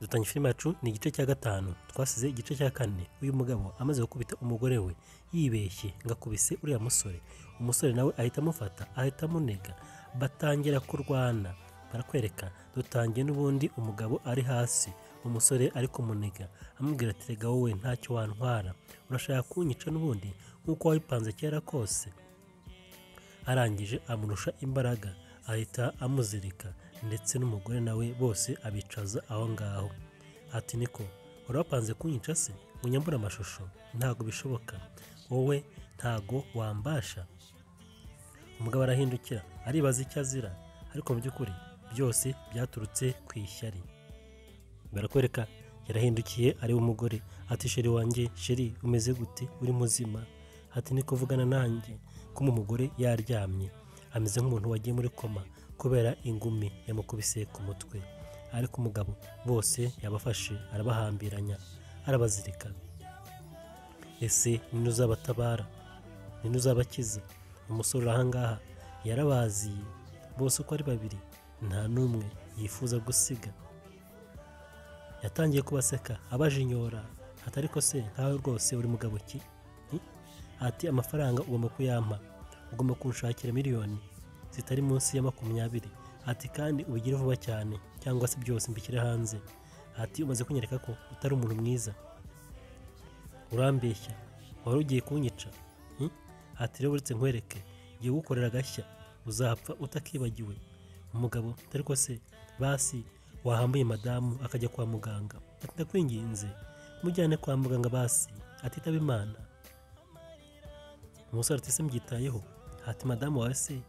dutanye filime yacu ni igice cya 5 twasize igice cya 4 uyu mugabo amaze gukubita umugore we yibeshye ngakubise uriya musore umusore nawe ahita amufata ahita amunega batangira kurwana barakwereka dutangiye n'ubundi umugabo ari hasi umusore ari kumuniga amubwira ati rega wowe ntacyo wantwara urashaka kunyica n'ubundi nkuko wabipanze kera kose arangije amurusha imbaraga ahita amuzirika ndetse n'umugore nawe bose abicaza aho ngaho ati niko urapanze kunyica se unyambura amashusho ntago bishoboka wowe ntago wambasha umugabo arahindukira aribaza icyo azira ariko mu by'ukuri byose byaturutse ku ishyari barakwereka yarahindukiye ari umugore ati sheri wanjye sheri umeze gute uri muzima ati niko vugana nanjye ko umugore yaryamye ameze nk'umuntu wagiye muri koma kubera ingumi yamukubise ku mutwe ariko umugabo bose yabafashe arabahambiranya arabazirika ese nini uzabatabara nini uzabakiza umusore ahangaha yarabaziye bose uko ari babiri nta n'umwe yifuza gusiga yatangiye kubaseka abajinyora atari ko se nkawe rwose uri mugabo ki ati amafaranga ugomba kuyampa ugomba kunshakira miliyoni zitari munsi ya 20 ati kandi ubigire vuba cyane cyangwa se byose mbikire hanze ati umaze kunyereka ko utari umuntu mwiza urambeshya wari ugiye kunyica ati rero uretse nkwereke giye gukorera agashya uzapfa utakibagiwe umugabo atari ko se basi wahambuye madamu akajya kwa muganga ati ndakwinginze mujyane kwa muganga basi atitaba Imana umusore ati se mbyitayeho ati madamu wawe se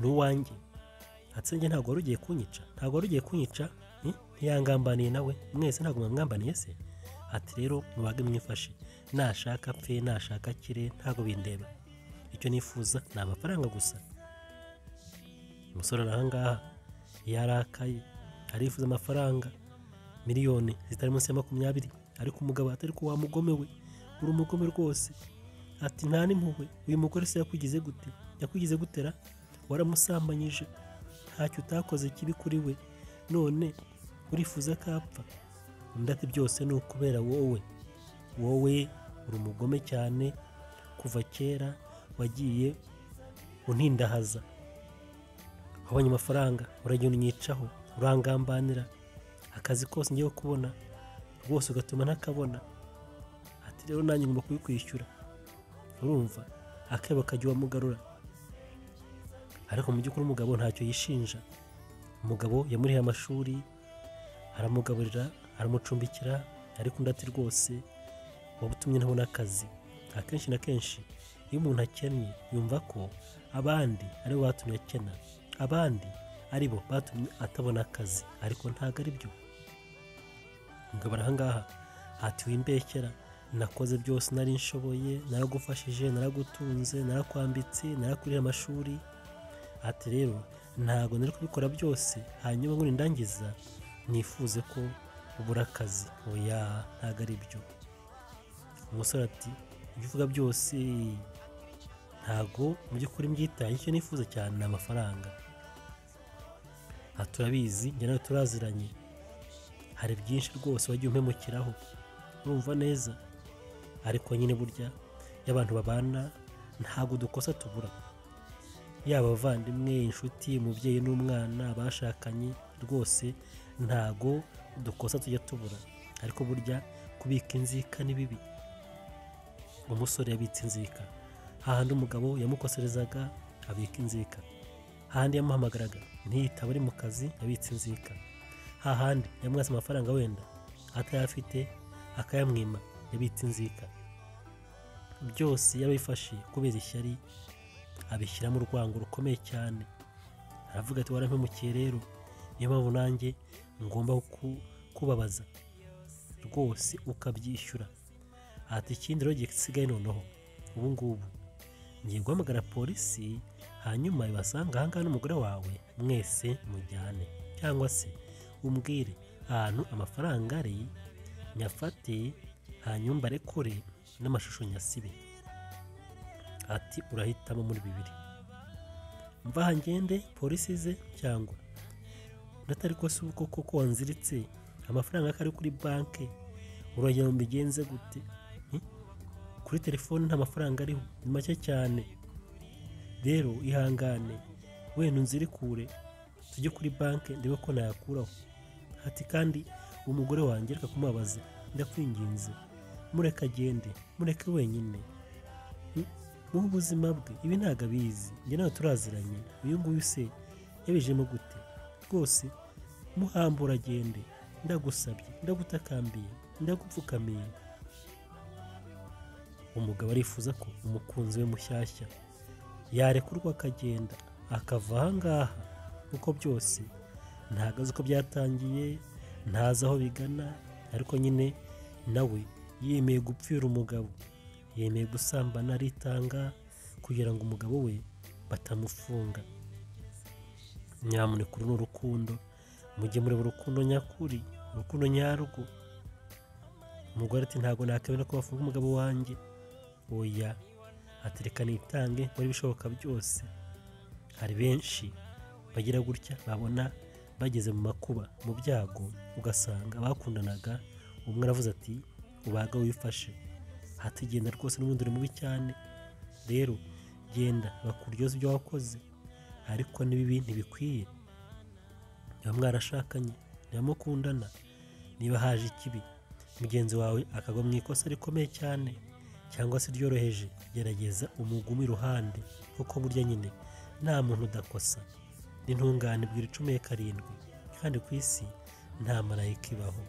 n'uwanjye ati njye ntabwo wari ugiye kunyica ntiyangambaniye nawe mwese ntabwo mwangambaniye se ati rero mubage mwifashe nashaka apfe nashaka akire ntabwo bindeba icyo nifuza ni amafaranga gusa umusore ahangaha yarakaye arifuza amafaranga miliyoni zitari munsi ya 20 ariko umugabo atari ko wamugomewe uri umugome rwose ati nta n'impuhwe uyu mugore se yakugize gutera waramusambanyije ntacyo utakoze kibi kuri we none urifuza kapfa ndati byose ni ukubera wowe uri umugome cyane kuva kera wagiye untindahaza wabonye amafaranga uragiye unyicaho urangambanira akazi kose ngiye kubona rwose ugatuma ntakabona ati rero nanjye ngomba kubikwishyura urumva akebo kajya wamugarura ariko mu by'ukuri umugabo ntacyo yishinja umugabo yamuriye amashuri aramugaburira aramucumbikira ariko ndati rwose wabutumye ntabona akazi akenshi na kenshi iyo umuntu akennye yumva ko abandi ari bo batumye akena abandi ari bo batumye atabona akazi ariko ntago ari byo umugabo ahangaha ati wimbekera nakoze byose nari nshoboye naragufashije naragutunze narakwambitse narakuriye amashuri ati rero ntago nari kubikora byose hanyuma ngo nindangiza nifuze ko ubura akazi oya ntago ari byo umusore ati ibyo uvuga byose ntago mu by'ukuri mbyitaye icyo nifuza cyane ni amafaranga turabizi njye nawe turaziranye hari byinshi rwose wagiye umpemukiraho urumva neza ariko nyine burya y'abantu babana ntago dukosa tubura yaba abavandimwe inshuti umubyeyi n'umwana bashakanye rwose ntago dukosa tujya tubura ariko burya kubika inzika ni bibi umusore yabitse inzika hahandi umugabo yamukoserezaga abika inzika hahandi yamuhamagaraga ntiyitaba ari mu kazi yabitse inzika hahandi yamwase amafaranga wenda atayafite akayamwima yabitse inzika byose yabifashe kubera ishyari abishyira mu rwango rukomeye cyane aravuga ati warampemukiye rero niyo mpamvu nanjye ngomba kubabaza rwose ukabyishyura ati ikindi rero gisigaye noneho ubu ngubu ngiye guhamagara polisi hanyuma ibasanga ahangaha n'umugore wawe mwese mujyane cyangwa se umbwire ahantu amafaranga ari nyafate hanyuma barekure n'amashusho nyasibe ati urahitamo muri bibiri mva ngende polisi ze cyangwa ndatari ko si uko koko wanziritse amafaranga kari kuri banki uragira ngo mbigenze gute? Kuri telefone nta mafaranga ariho, ni make cyane. Rero ihangane wenda unzire kure tujye kuri banki ndebe ko nayakuraho. Ati kandi umugore wanjye reka kumubabaza, ndakwinginze mureke agende, mureke wenyine mu buzima bwe, ibi ntabwo abizi, njye nawe turaziranye, uyu nguyu se yabijemo gute? Rwose muhambura agende, ndagusabye, ndagutakambiye, ndagupfukamiye. Umugabo arifuza ko umukunzi we mushyashya yarekurwa akagenda akava aha ngaha, kuko byose ntabwo azi uko byatangiye, ntazi aho bigana, ariko nyine nawe yemeye gupfira umugabo, yemeye gusambana aritanga kugira ngo umugabo we batamufunga. Nyamuneka uru ni urukundo, mujye mureba urukundo nyakuri, urukundo nyarwo. Umugore ati ntabwo nakabona ko bafunga umugabo wanjye, oya, atereka nitange muri bishoboka byose. Hari benshi bagira gutya, babona bageze mu makuba, mu byago, ugasanga bakundanaga, umwe aravuze ati ubaga wifashe, hati genda rwose n'ubundi uri mubi cyane. Rero genda bakuryoza ibyo wakoze, ariko n'ibibi ntibikwiye. Niba mwarashakanye, niba mukundana, niba haje ikibi mugenzi wawe akagwa mu ikosa rikomeye cyane cyangwa se ryoroheje, gerageza umugume iruhande, kuko burya nyine nta muntu udakosa. N'intungane bwira 17 kandi ku isi nta marayika ibaho.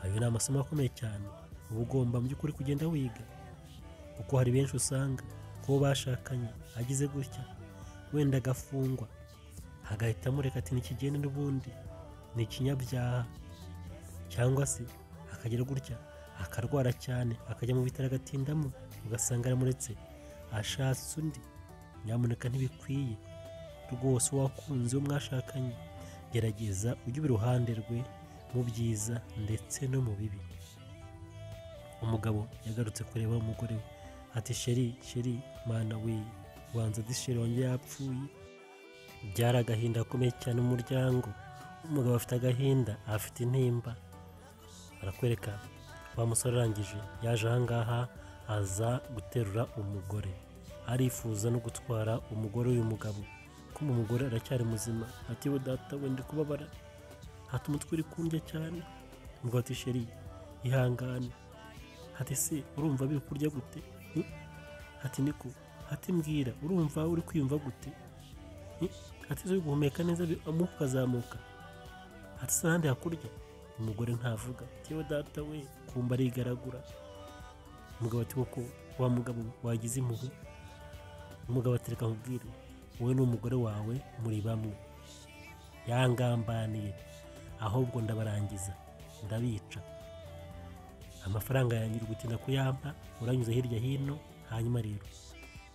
Ayo ni amasomo akomeye cyane uba ugomba mu by'ukuri kugenda wiga, kuko hari benshi usanga ko bashakanye agize gutya wenda agafungwa, hagahita mureka ati nikigende n'ubundi ni ikinyabyaha, cyangwa se akagira gutya akarwara cyane akajya mu bitaro agatindamo, ugasanga aramuretse ashatse undi. Nyamuneka ntibikwiye rwose, wakunze uwo mwashakanye gerageza ujye uba iruhande rwe mu byiza ndetse no mu bibi. Umugabo yagarutse kureba umugore we ati sheri mana we, wanza disheri wanjye yapfuye. Byari agahinda gakomeye cyane mu muryango. Umugabo afite agahinda, afite intimba. Arakwereka wa musore arangije yaje aha ngaha aza guterura umugore, arifuza no gutwara umugore w'uyu mugabo, ko umugore aracyari muzima. Ati we data we ndi kubabara, hati umutwe uri kundya cyane. Umugabo ati sheri ihangane. Hati se urumva biri kurya gute? Hati niko, hati mbwira urumva uri kwiyumva gute? Hati zo guhumeka neza amuka ukazamuka. Hati se ahandi hakurya? Umugore ntavuga. Ati we data we kumba arigaragura. Umugabo ati koko wa mugabo wagize impuhwe? Umugabo ati reka nkubwire, wowe n'umugore wawe muri bamwe, yangambaniye, ahubwo ndabarangiza, ndabica. Amafaranga yanjye uri gutinda kuyampa, uranyuze hirya hino, hanyuma rero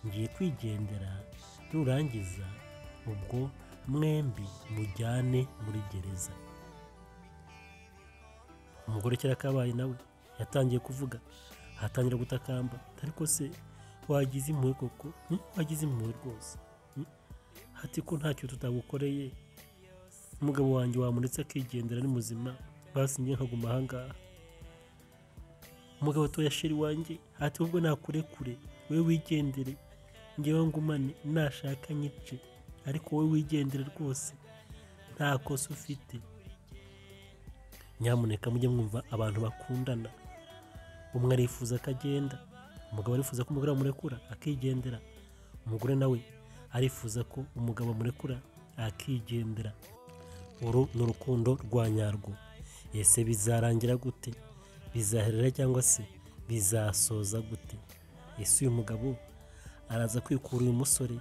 ngiye kwigendera, nurangiza ubwo mwembi mujyane muri gereza. Umugore kera kabaye nawe yatangiye kuvuga, hatangira gutakamba, ariko se wagize impuhwe koko? Wagize impuhwe rwose? Hati ko ntacyo tutagukoreye, umugabo wanjye wamuretse akigendera ni muzima, basi njye nkaguma aha ngaha. Umugabo atoya sheri wanjye, hati ubwo nakurekure we wigendere, njyewe ngumane nashaka nyice, ariko wowe wigendere rwose nta kosa ufite. Nyamuneka mujye mwumva abantu bakundana, umwe arifuza akagenda, umugabo arifuza ko umugore amurekura akigendera, umugore nawe arifuza ko umugabo amurekura akigendera. Uru ni urukundo rwa nyarwo. Ese bizarangira gute? Bizaherera cyangwa se bizasoza gute? Ese uyu mugabo araza kwikura uyu musore,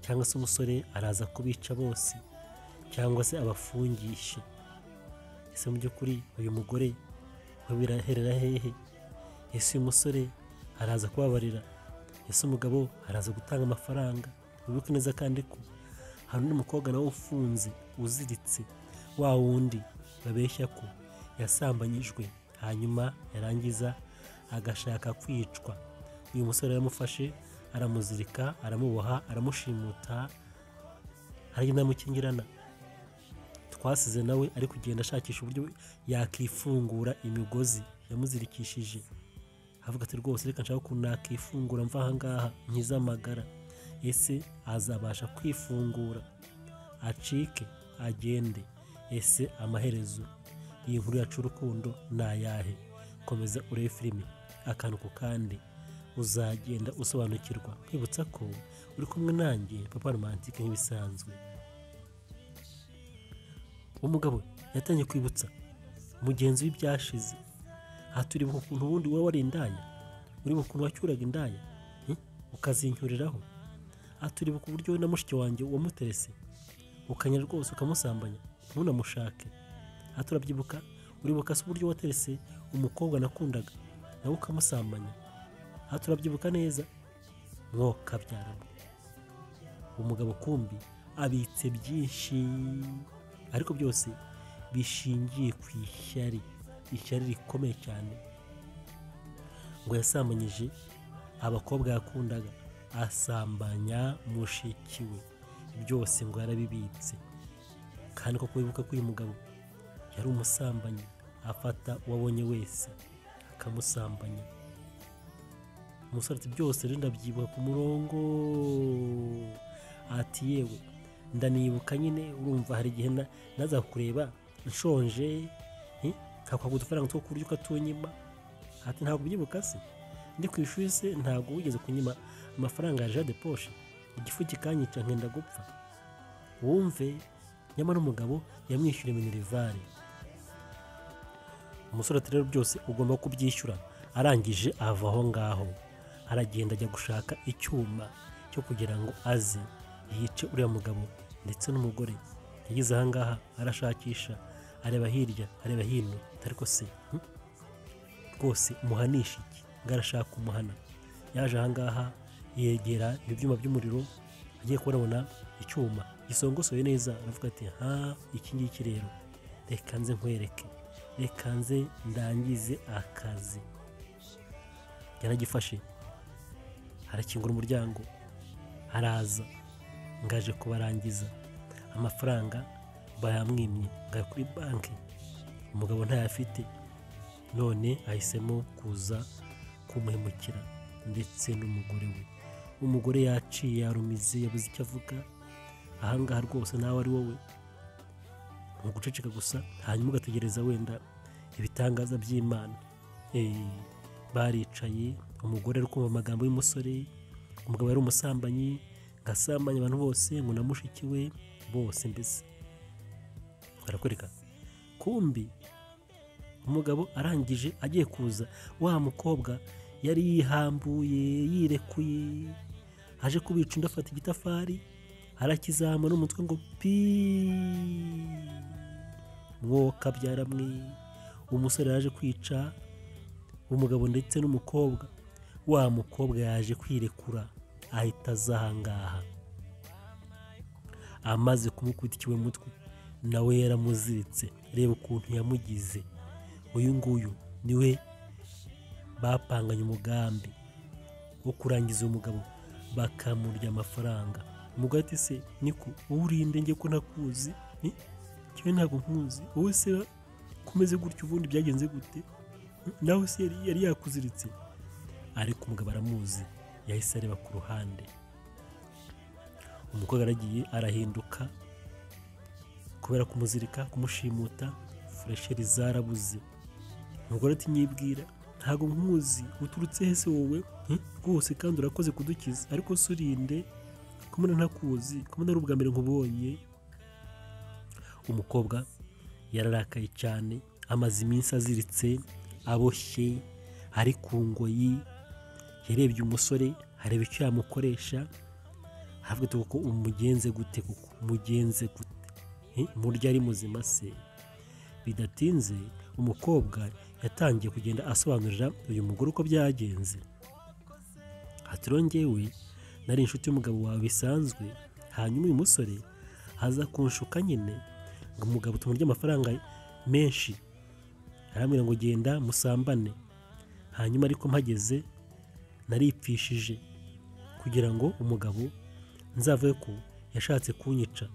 cyangwa se umusore araza kubica bose, cyangwa se abafungishe? Ese mu by'ukuri uyu mugore we biraherera hehe? Ese uyu musore araza kubabarira? Ese umugabo araza gutanga amafaranga? Wibuke neza kandi ko hari undi mukobwa nawe ufunze uziritse, wa wundi babeshya ko yasambanyijwe hanyuma yarangiza agashaka kwicwa. Uyu musore yaramufashe, aramuzirika, aramuboha, aramushimuta, aragenda amukingirana. twasize nawe ari kugenda ashakisha uburyo yakifungura imigozi yamuzirikishije, avuga ati rwose reka nshaka ukuntu nakifungura mva ahangaha nkiza amagara. Ese azabasha kwifungura acike agende? Ese amaherezo iyi nkuru yacu urukundo ni ayahe? Komeza urebe filime akantu ku kandi uzagenda usobanukirwa. Kwibutsa ko uri kumwe nanjye Papa Romantique nk'ibisanzwe. Umugabo yatangiye kwibutsa mugenzi w'ibyashize. Aha turi ukuntu ubundi wowe wari indaya, uri ukuntu wacyuraga indaya ukazincyuriraho. Aha turi ku buryo na mushiki wanjye wamuterese ukanya rwose ukamusambanya ntunamushake. Aha turabyibuka, uribuka se uburyo waterese umukobwa nakundaga nawe ukamusambanya. Aha turabyibuka neza. Mwoka byaramo umugabo kumbi abitse byinshi, ariko byose bishingiye ku ishyari rikomeye cyane. Ngo yasambanyije abakobwa yakundaga, asambanya mushiki we, byose ngo yarabibitse. Kandi koko wibuka ko uyu mugabo yari umusambanyi, afata uwabonye wese akamusambanya. Umusore ati byose rero ndabyibuka ku murongo. Ati yewe ndanibuka nyine, urumva hari igihe naza kureba nshonje kakwaga udufaranga two kurya ukatunyima. Ati ntabwo ubyibuka se? Ndi ku ishuri se ntabwo wigeze kunyima amafaranga ya jade poshe? Igifu kikanyica nkenda gupfa. Wumve, nyamara umugabo yamwishyura minerivare. Umusore ati rero byose ugomba kubyishyura. Arangije ava aho ngaho aragenda ajya gushaka icyuma cyo kugira ngo aze yice uriya mugabo ndetse n'umugore. Yageze aha ngaha arashakisha, areba hirya areba hino, ariko se rwose umuhanisha iki? Ngo arashaka umuhana. Yaje aha ngaha yegera ibyuma by'umuriro, agiye kubona icyuma gisongosoye neza, aravuga ati iki ngiki rero reka nze nkwereke, reka nze ndangize akazi. Yaragifashe arakingura umuryango, araza ngaje kubarangiza. Amafaranga bayamwimye ngaye kuri banki, umugabo ntayafite. None ahisemo kuza kumuhemukira ndetse n'umugore we. Umugore yaciye yarumize, yabuze icyo avuga. Ahangaha rwose nawe ari wowe mu guceceka gusa, hanyuma ugategereza wenda ibitangaza by'Imana. Baricaye, umugore ari kumva amagambo y'umusore. Umugabo yari umusambanyi, ngasambanya abantu bose, ngo na mushiki we bose. Mbese barakwereka kumbi umugabo arangije agiye kuza, wa mukobwa yari yihambuye yirekuye, aje kubica undi afata igitafari arakizama n'umutwe ngo pi. Mwoka byaramwe. Umusore yaje kwica umugabo ndetse n'umukobwa. Wa mukobwa yaje kwirekura ahita azahangaha. Amaze kumukubita ikiwe mutwe nawe yaramuziritse. Reba ukuntu yamugize. Uyu nguyu niwe bapanganye umugambi wo kurangiza umugabo, bakamurya amafaranga. Umugabo ati se niko urinde njye ko nakuzi? Cyo ntabwo nkuzi. Wowe se kumeze gutyo ubundi byagenze gute? Nawe se yari yakuziritse? Ariko umugabo aramuzi, yahise areba ku ruhande. Umukobwa aragiye arahinduka kubera kumuzirika, kumushimuta. Furesheri zarabuze. Umugore ati nyibwira, ntabwo nkuzi, uturutse hese wowe? Rwose kandi urakoze kudukiza, ariko se urinde kumena ntakuzi, kumena ari ubwa mbere nkubonye. Umukobwa yararakaye cyane, amaze iminsi aziritse, aboshye, ari ku ngoyi. Yarebye umusore, areba icyo yamukoresha, aravuga ati kuko umugenze gute, kuko umugenze gute? Murya ari muzima se? Bidatinze umukobwa yatangiye kugenda asobanurira uyu mugore uko byagenze. Ati rero njyewe nari inshuti y'umugabo wawe bisanzwe, hanyuma uyu musore aza kunshuka nyine ngo umugabo tumurye amafaranga menshi, arambwira ngo genda musambane. Hanyuma ariko mpageze naripfishije kugira ngo umugabo nzavuye ko yashatse kunyica.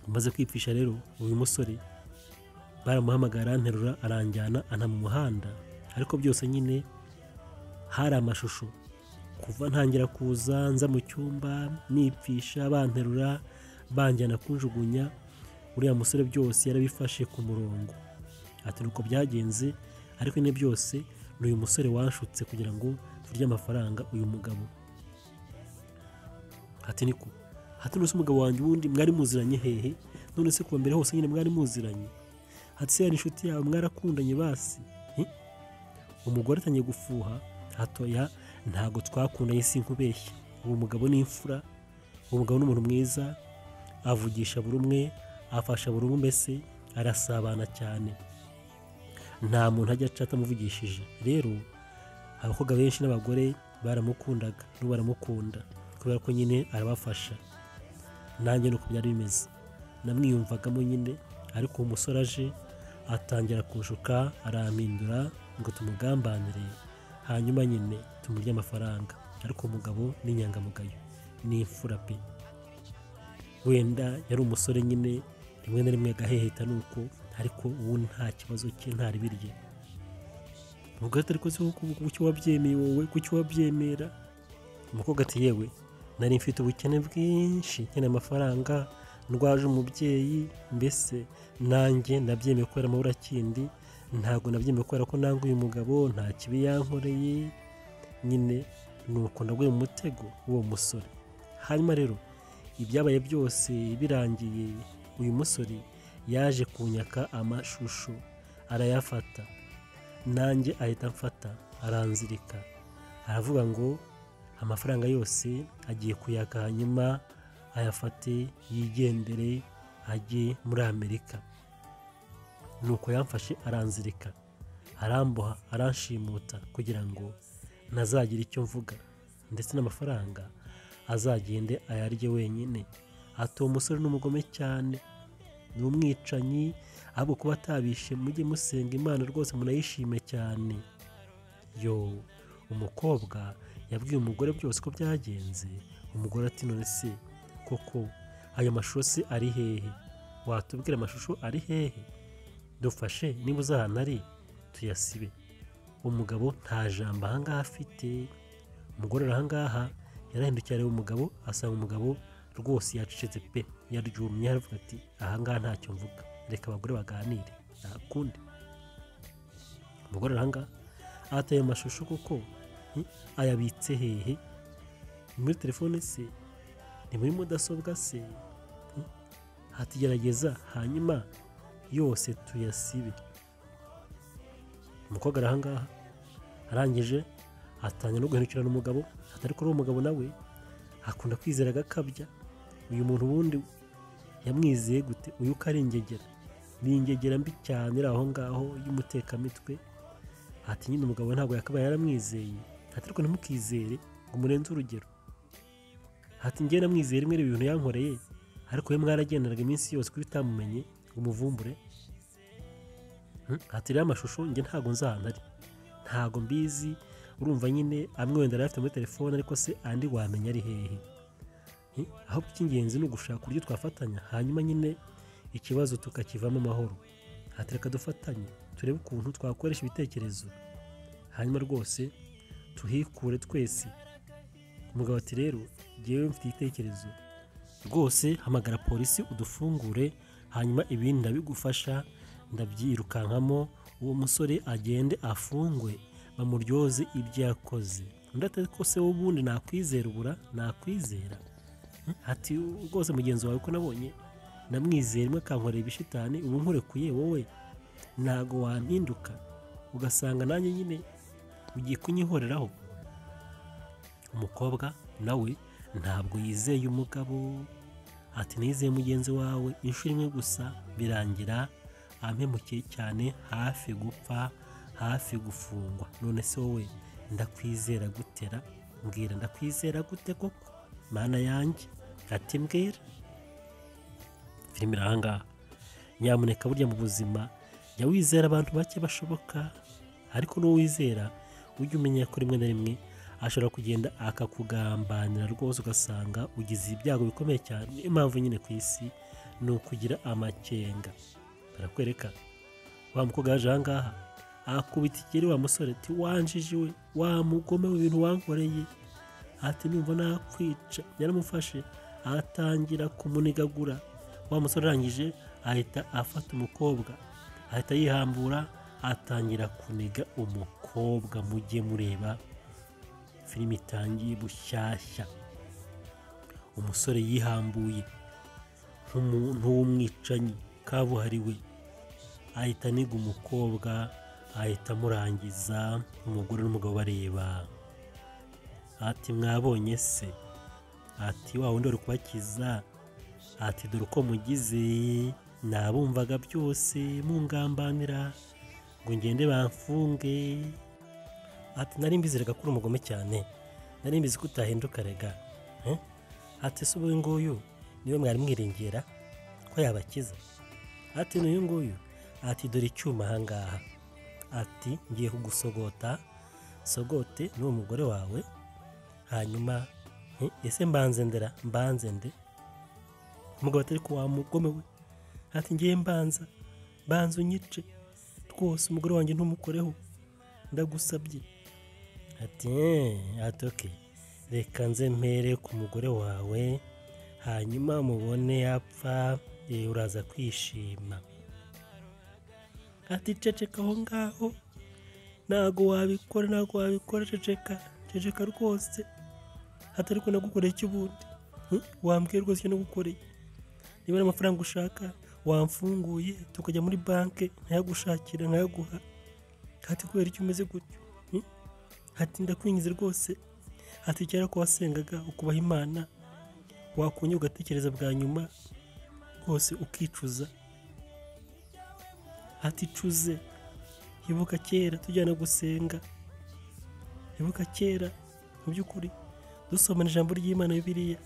Maze kwipfisha rero uyu musore baramuhamagara aranterura aranjyana ana mu muhanda, ariko byose nyine hari amashusho kuva ntangira kuza nza mu cyumba nipfisha banterura banjyana kunjugunya. Uriya musore byose yarabifashe ku murongo, ati nuko byagenze, ariko nyine byose ni uyu musore wanshutse kugira ngo turye amafaranga uyu mugabo. Ati niko, ati nose umugabo wanjye ubundi mwari muziranye hehe? None se kuva mbere hose nyine mwari muziranye? Ati se yari inshuti yawe mwarakundanye basi? Umugore atangiye gufuha, hatoya ntago twakundanye sinkubeshya. Uwo mugabo ni imfura, uwo mugabo ni umuntu mwiza, avugisha buri umwe, afasha buri umwe, mbese arasabana cyane, nta muntu ajya aca atamuvugishije. Rero abakobwa benshi n'abagore baramukundaga n'ubu baramukunda kubera ko nyine arabafasha. Nanjye nuko byari bimeze, namwiyumvagamo nyine, ariko umusore aje atangira kunshuka arampindura ngo tumugambanire, hanyuma nyine tumurye amafaranga. Ariko umugabo ni inyangamugayo, ni imfura pe. Wenda yari umusore nyine rimwe na rimwe agaheheta nuko, ariko ubu nta kibazo cye ntari birye. Umugore ati ariko se kuki wabyemeye wowe, kuki wabyemera? Umukobwa ati yewe nari mfite ubukene bwinshi, nkeneye amafaranga, ndwaje umubyeyi, mbese nanjye nabyemeye kubera amaburakindi, ntabwo nabyemeye kubera ko nanga uyu mugabo nta kibi yankoreye, nyine nuko naguye mu mutego w'uwo musore. Hanyuma rero ibyabaye byose birangiye, uyu musore yaje kunyaka amashusho arayafata, nanjye ahita amfata aranzirika, aravuga ngo amafaranga yose agiye kuyaka, hanyuma ayafate yigendere ajye muri Amerika. Nuko yamfashe aranzirika, aramboha, aranshimuta kugira ngo nazagira icyo mvuga, ndetse n'amafaranga azagende ayarye wenyine. Ati uwo musore ni umugome cyane, ni umwicanyi, ahubwo kuba atabishe mujye musenga Imana rwose munayishime cyane. Yo, umukobwa yabwiye umugore byose ko byagenze. Umugore ati none se koko ayo mashusho se ari hehe? Watubwira amashusho ari hehe? Dufashe niba uzi ahantu ari tuyasibe. Umugabo nta jambo ahangaha afite. Umugore ahangaha yarahindukiye areba umugabo, asanga umugabo rwose yacecetse pe, yaryumye, aravuga ati ahangaha ntacyo mvuga, reka abagore baganire nakundi. Umugore ahangaha ataye amashusho koko ayabitse hehe? Muri telefone se? Ni muri mudasobwa se? Hatigerageza hanyuma yose tuyasibe. Umukobwa ahangaha arangije atanya no guhindukirana umugabo, atari kuri uwo mugabo nawe akunda kwizera agakabya. Uyu muntu wundi yamwizeye gute? Uyu ko ari ingegera, ni ingegera mbi cyane iri aho ngaho y'umutekamitwe. Ati nyine umugabo ntabwo yakabaye yaramwizeye, ati ariko ntimukizere ngo murenze urugero. Ati njye namwizeye rimwe ibintu yankoreye, ariko we mwaragendanaga iminsi yose kuri utamumenye ngo umuvumbure. Ati rero amashusho njye ntabwo nzi ahantu ari, ntabwo mbizi. Urumva nyine amwe wenda arafite muri telefone, ariko se andi wamenya ari hehe? Ahubwo icy'ingenzi ni ugushaka uburyo twafatanya, hanyuma nyine ikibazo tukakivamo amahoro. Ati reka dufatanye turebe ukuntu twakoresha ibitekerezo, hanyuma rwose tuhikure twese. Umugabo ati rero ngewe mfite igitekerezo rwose, hamagara polisi udufungure, hanyuma ibindi ndabigufasha, ndabyirukankamo, uwo musore agende afungwe bamuryoze ibyo yakoze. Undi ati ko se ubundi nakwizera, ubura nakwizera? Ati rwose mugenzi wawe ko nabonye namwizera rimwe akankorera ibishitani, ubu nkurekuye wowe ntago wampinduka ugasanga nanjye nyine ugiye kunyihoreraho. Umukobwa nawe ntabwo yizeye umugabo, ati nizeye mugenzi wawe inshuro imwe gusa birangira ampemukiye cyane, hafi gupfa, hafi gufungwa. None se wowe ndakwizera gutera? Mbwira ndakwizera gute koko mana yanjye? Ati mbwira. Filime ahangaha, nyamuneka burya mu buzima jya wizera abantu bake bashoboka, ariko n'uwo wizera ujye umenya ko rimwe na rimwe ashobora kugenda akakugambanira rwose, ugasanga ugize ibyago bikomeye cyane. Niyo mpamvu nyine ku isi ni ukugira amakenga. Barakwereka wa mukobwa yaje aha ngaha akubita ikigeri wa musore ati wanjije we, wa mugome w'ibintu wankoreye, ati numva nakwica. Yaramufashe atangira kumunigagura. Wa musore arangije ahita afata umukobwa, ahita yihambura, atangira kuniga umukobwa. Mujye mureba filime itangiye bushyashya, umusore yihambuye nk'umuntu w'umwicanyi kabuhariwe, ahita aniga umukobwa, ahita amurangiza. Umugore n'umugabo bareba, ati mwabonye se, ati wa wundi uri kubakiza, ati dore uko mugize, nabumvaga byose mungambanira ngo ngende bamfunge. Ati nari mbizi rega kuri umugome cyane, nari mbizi ko utahinduka rega. Ati se ubu nguyu niwe mwari mwiringera ko yabakiza? Ati n'uyu nguyu, ati dore icyuma aha ngaha, ati ngiye kugusogota, sogote n'uwo mugore wawe, hanyuma ese mbanze nde? Umugabo atari ko wa mugome we, ati ngiye mbanza unyice rwose, umugore wanjye ntumukoreho, ndagusabye. Ati okay, reka nze mpere ku mugore wawe, hanyuma mubone yapfa, uraza kwishima. Ati ceceka aho ngaho, ntago wabikora, ceceka rwose. Ati ariko nagukoreye iki ubundi? Wambwiye rwose icyo nagukoreye. Niba ari amafaranga ushaka wamfunguye tukajya muri banki nkayagushakira nkayaguha. Ati kubera icyo umeze gutyo? Ati ndakwingize rwose. Ati kera ko wasengaga ukubaha Imana, wakunya ugatekereza bwa nyuma rwose ukicuza. Ati cuze, ibuka kera tujyana gusenga, ibuka kera mu by'ukuri dusomana ijambo ry'Imana Bibiliya.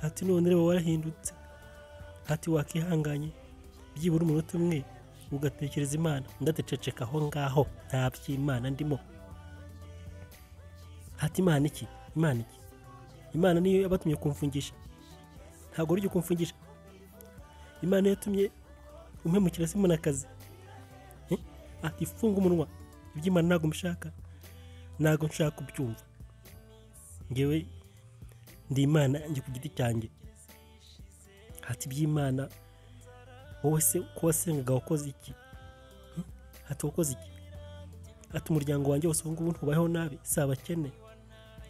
Ati none reba warahindutse. Ati wakihanganye byibura umunota umwe ugatekereza Imana. Ndatececeka aho ngaho, nta by'Imana ndimo. Ati Imana iki? Imana niyo yabatumye kumfungisha, ntabwo uri kumfungisha. Imana yatumye umpemukira Simonakazi. Ati funga umunwa, iby'Imana ntabwo mbishaka, ntabwo nshaka kubyumva. Ngewe ndi Imana njye ku giti cyanjye. Ati by'Imana wowe se ko wasengaga wakoze iki? Ati wakoze iki? Ati umuryango wanjye wose ngo ntubayeho nabi, si abakene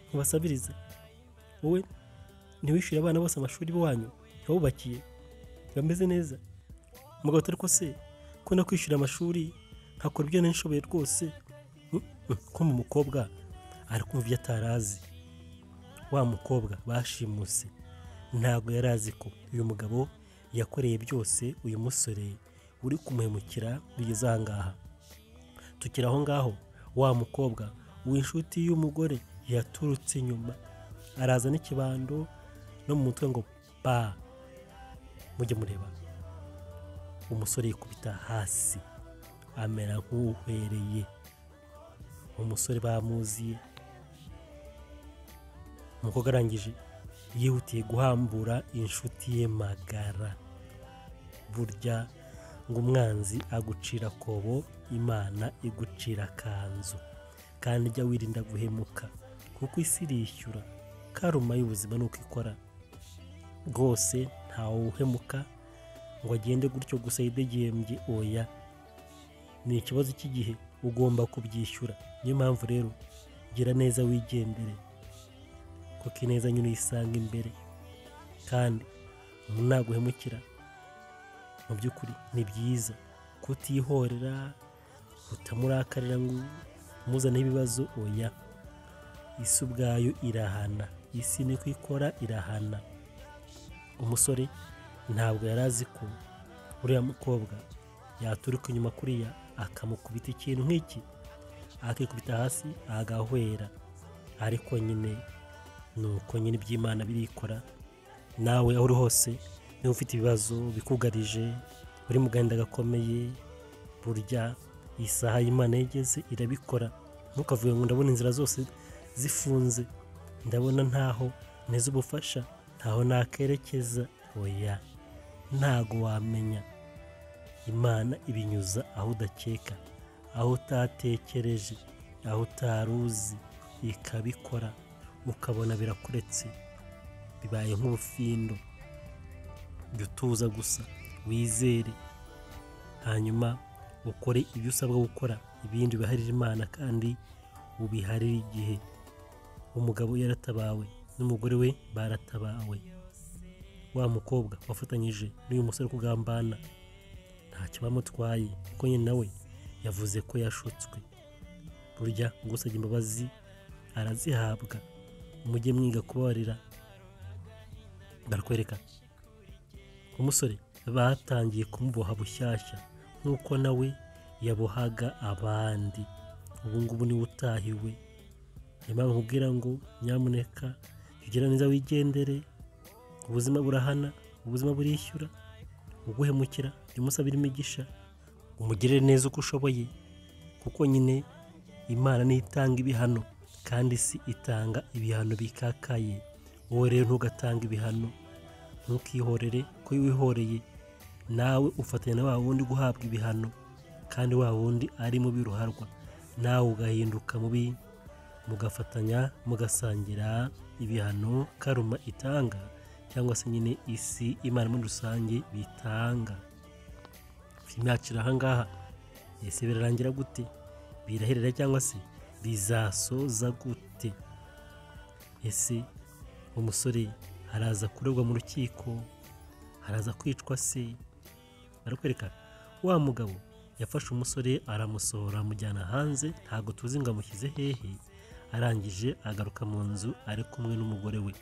ntibasabirize. Wowe ntiwishyure abana bose amashuri b'iwanyu, ntiwubakiye bameze neza. Umugabo atari ko se ko nakwishyura amashuri nkakora ibyo nishoboye rwose, ko mu mukobwa ari kumva ibyo atarazi. Wa mukobwa bashimuse ntabwo yarazi ko uyu mugabo yakoreye byose uyu musore uri kumuhemukira bigeze aha ngaha. Tukiri aho ngaho, wa mukobwa w'inshuti y'umugore yaturutse inyuma, araza n'ikibando no mu mutwe ngo ba. Mujye mureba, umusore yikubita hasi amera nk'uhwereye. Umusore bamuziye. Umukobwa arangije yihutiye guhambura inshuti ye magara. Burya ngo umwanzi agucira kobo, Imana igucira kanzu. Kandi jya wirinda guhemuka kuko isi irishyura. Karuma y'ubuzima nuko ikora rwose, ntawe uhemuka ngo agende gutyo gusa yidegembye. Oya, ni ikibazo cy'igihe, ugomba kubyishyura. Niyo mpamvu rero gira neza wigendere, kuko ineza nyine uyisanga imbere. Kandi umuntu naguhemukira mu by'ukuri ni byiza kutihorera, utamurakarira ngo umuzane ibibazo. Oya, isi ubwayo irahana, isi niko ikora, irahana. Umusore ntabwo yarazi ko uriya mukobwa yaturuka inyuma kuriya akamukubita ikintu nk'iki, akikubita hasi agahwera. Ariko nyine nuko nyine iby'Imana birikora. Nawe aho uri hose niba ufite ibibazo bikugarije, uri mu gahinda gakomeye, burya isaha y'Imana yigeze irabikora. Ntukavuge ngo ndabona inzira zose zifunze, ndabona ntaho neza ubufasha, ntaho nakerekeza. Oya, ntago wamenya. Imana ibinyuza aho udakeka, aho utatekereje, aho utaruzi, ikabikora ukabona birakuretse, bibaye nk'ubufindo. Jya utuza gusa, wizere, hanyuma ukore ibyo usabwa gukora, ibindi biharira Imana kandi ubiharire igihe. Umugabo yaratabawe n'umugore we baratabawe. Wa mukobwa wafatanyije n'uyu musore kugambana ntacyo bamutwaye, kuko nyine nawe yavuze ko yashutswe. Burya gusabye imbabazi arazihabwa. Mujye mwiga kubabarira. Barakwereka umusore batangiye kumuboha bushyashya nk'uko nawe yabohaga abandi. Ubu ngubu niwe utahiwe. Impamvu nkubwira ngo nyamuneka ugira neza, wigendere. Ubuzima burahana, ubuzima burishyura. Uguhemukira jya umusabira imigisha, umugirire neza uko ushoboye, kuko nyine Imana niyo itanga ibihano kandi si itanga ibihano bikakaye. Wowe rero ntugatanga ibihano, ntukihorere, ko iyo wihoreye nawe ufatanya na wa wundi guhabwa ibihano, kandi wa wundi ari mubi ruharwa, nawe ugahinduka mubi, mugafatanya mugasangira ibihano karuma itanga, cyangwa se nyine isi Imana muri rusange bitanga. Imyakira ahangaha ese birarangira gute? Biraherera cyangwa se bizasoza gute? Ese umusore haraza kuregwa mu rukiko, haraza kwicwa se? Barakwereka wa mugabo yafashe umusore aramusohora amujyana hanze, ntago tuzi ngo amushyize hehe. Arangije agaruka mu nzu ari kumwe n'umugore we.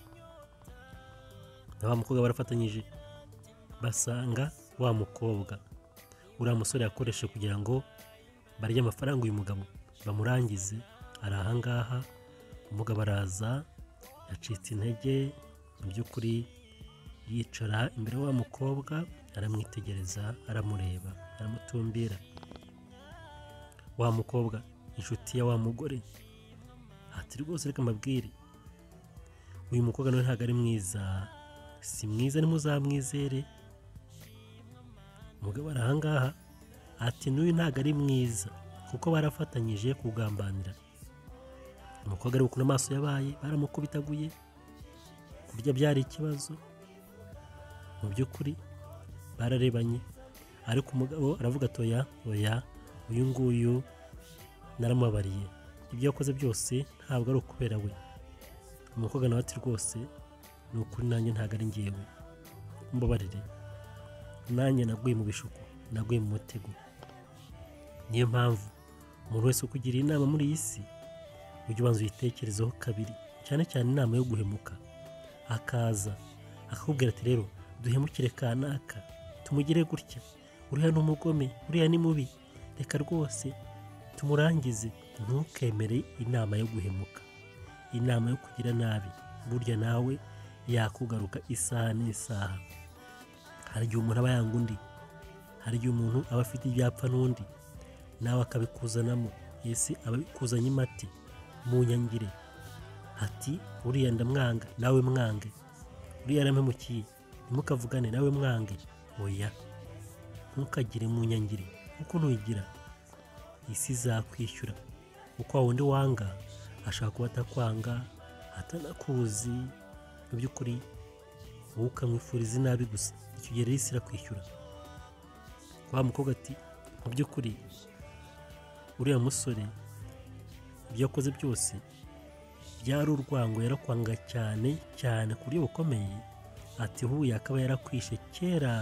Na wa mukobwa barafatanyije, basanga wa mukobwa uriya musore yakoresheje kugira ngo barye amafaranga uyu mugabo bamurangize. Ari ahangaha, umugabo araza yacitse intege, mu by'ukuri yicara imbere wa mukobwa aramwitegereza, aramureba, aramutumbira. Wa mukobwa inshuti ya wa mugore ati rwose reka mbabwire, uyu mukobwa nawe ntabwo ari mwiza, si mwiza, nimuzamwizere. Umugabo ari ahangaha ati n'uyu ntabwo ari mwiza, kuko barafatanyije kugambanira. Umukobwa ari gukuna, amaso yabaye, baramukubitaguye, kurya byari ikibazo. Mu by'ukuri bararebanye, ariko umugabo aravuga ati oya, uyu nguyu naramubabariye, ibyo yakoze byose ntabwo ari ukubera we. Umukobwa nawe ati rwose ni ukuri, nanjye ntabwo ari ngewe, mbabarire, nanjye naguye mu bishuko, naguye mu mutego. Niyo mpamvu umuntu wese ukugira inama muri iyi si ujye ubanza uyitekerezeho kabiri, cyane cyane inama yo guhemuka. Akaza akakubwira ati rero duhemukire kanaka, tumugire gutya, uriya ni umugome, uriya ni mubi, reka rwose tumurangize. Ntukemere inama yo guhemuka, inama yo kugira nabi. Burya nawe yakugaruka isaha n'isaha. Hari igihe umuntu aba yanga undi, hari igihe umuntu aba afite ibyapfa n'undi, nawe akabikuzanamo. Ese abikuzanye imati mu nyangire, ati uriya ndamwanga, nawe mwange. Uriya arampemukiye, ntimukavugane, nawe mwange. Oya, ntukagire mu nyangire, kuko nuyigira isi izakwishyura. Kuko wundi wanga ashaka kuba atakwanga, atanakuzi, mu by'ukuri wowe ukamwifuriza inabi gusa. Icyo gihe rero isi irakwishyura. Wa mukobwa ati mu by'ukuri uriya musore ibyo yakoze byose byari urwango, yarakwanga cyane cyane ku buryo bukomeye. Ati huye akaba yarakwishe kera,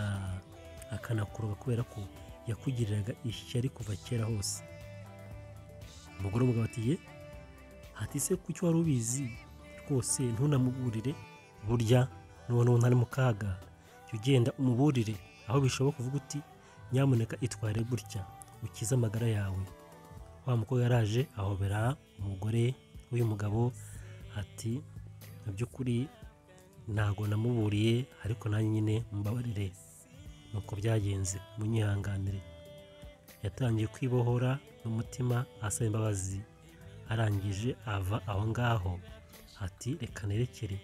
akanakuroga kubera ko yakugiriraga ishyari kuva kera hose. Umugore w'umugabo ati ye, ati se kuki wari ubizi rwose ntunamuburire? Burya n'uwo ntari mu kaga, jya ugenda umuburire aho bishoboka, uvuga uti nyamuneka itware gutya, ukize amagara yawe. Wa mukobwa yaraje ahobera umugore w'uyu mugabo ati mu by'ukuri ntago namuburiye, ariko nanjye nyine mbabarire, nuko byagenze, munyihanganire. Yatangiye kwibohora mu mutima asaba imbabazi. Arangije ava aho ngaho ati reka nerekere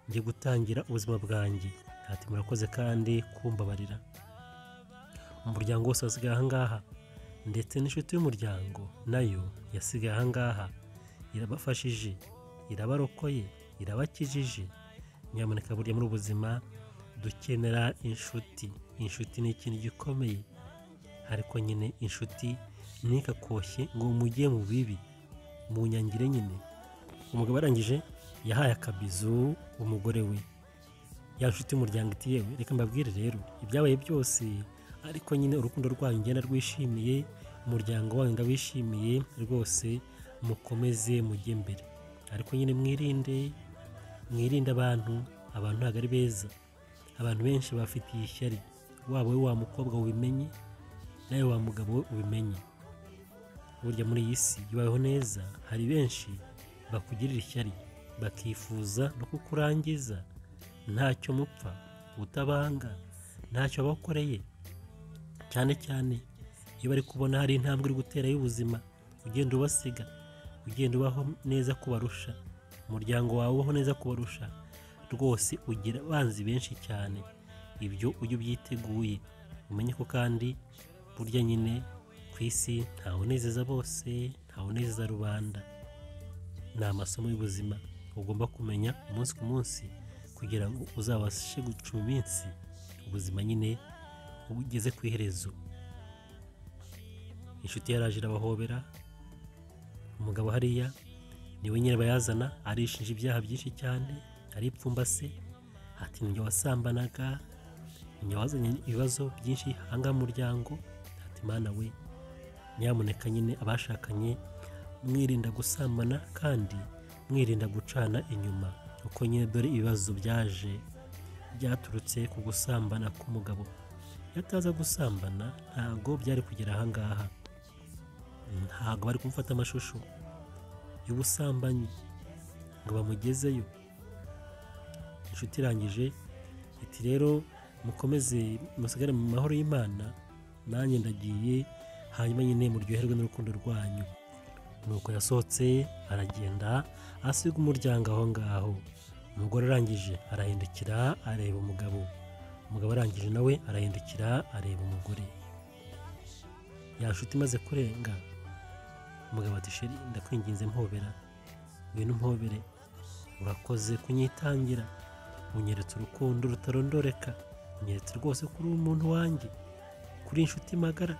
njye gutangira ubuzima bwanjye. ati murakoze kandi kumbabarira. Umuryango wose wasigaye ahangaha ndetse n'inshuti y'umuryango nayo yasigaye ahangaha, irabafashije, irabarokoye, irabakijije. Nyamuneka burya muri ubuzima dukenera inshuti. Inshuti ni ikintu gikomeye, ariko nyine inshuti ntikakoshye ngo mujye mu bibi, mu nyangire nyine. Umugabo arangije yahaye akabizu umugore we. Ya nshuti y'umuryango iti yewe reka mbabwire rero ibyabaye byose, ariko nyine urukundo rwanyu ngenda rwishimiye, umuryango wanyu ndawishimiye rwose, mukomeze mujye mbere. Ariko nyine mwirinde abantu ntabwo ari beza. Abantu benshi bafitiye ishyari, waba we wa mukobwa ubimenye, nawe wa mugabo we ubimenye. Burya muri iyi si yubayeho neza, hari benshi bakugirira ishyari, bakifuza no kukurangiza, ntacyo mupfa, utabanga, ntacyo bakoreye. Cyane cyane iyo bari kubona hari intambwe uri gutera y'ubuzima, ugenda ubasiga, ugenda ubaho neza kubarusha, umuryango wawe ubaho neza kubarusha, rwose ugira abanzi benshi cyane. Ibyo ujye ubyiteguye, umenye ko kandi burya nyine ku isi ntawunezeza bose, ntawunezeza rubanda. Ni amasomo y'ubuzima ugomba kumenya umunsi ku munsi kugira ngo uzabashe gucuma iminsi, ubuzima nyine ugeze ku iherezo. Inshuti yaraje irabahobera. Umugabo hariya niwe nyine bayazana, arishinja ibyaha byinshi cyane, aripfumbase, ati njye wasambanaga, njye wazanye ibibazo byinshi hanga mu muryango. Ati mana we, nyamuneka nyine abashakanye mwirinda gusambana kandi mwirinda gucana inyuma, uko nyine dore ibibazo byaturutse ku gusambana k'umugabo. Yataza gusambana ntabwo byari kugera ahangaha, ntabwo bari kumufata amashusho y'ubusambanyi ngo bamugezeyo. Inshuti irangije iti rero mukomeze musigare mu mahoro y'Imana, nanjye ndagiye, hanyuma nyine muryoherwe n'urukundo rwanyu. Nuko yasohotse aragenda asiga umuryango aho ngaho. Umugore arangije arahindukira areba umugabo, umugabo arangije nawe arahindukira areba umugore. Ya nshuti imaze kurenga, umugabo ati sheri ndakwinginze mpobera, ngwino mpobere, urakoze kunyitangira, unyeretse urukundo rutarondoreka, unyeretse rwose kuri umuntu wanjye, kuri inshuti magara,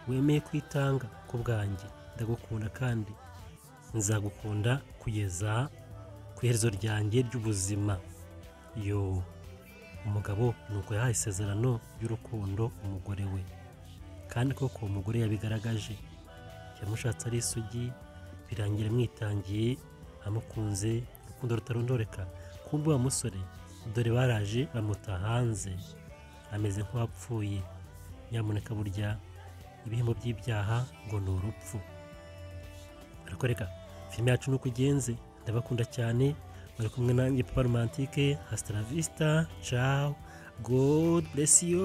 wemeye kwitanga ku bwanjye. Ndagukunda kandi nzagukunda kugeza ku iherezo ryanjye ry'ubuzima. Yo, umugabo nuko yahaye isezerano y'urukundo umugore we, kandi koko umugore yabigaragaje, yamushatse ari isugi, birangira mwitangiye, amukunze, urukundo rutarondoreka. Kumbe wa musore dore baraje bamuta hanze, ameze nk'uwapfuye. Nyamuneka burya ibihembo by'ibyaha ngo ni urupfu. Ariko reka filime yacu nuko igenze, ndabakunda cyane, bari kumwe nanjye Papa Romantique. Hasta la vista, ciao, God bless you.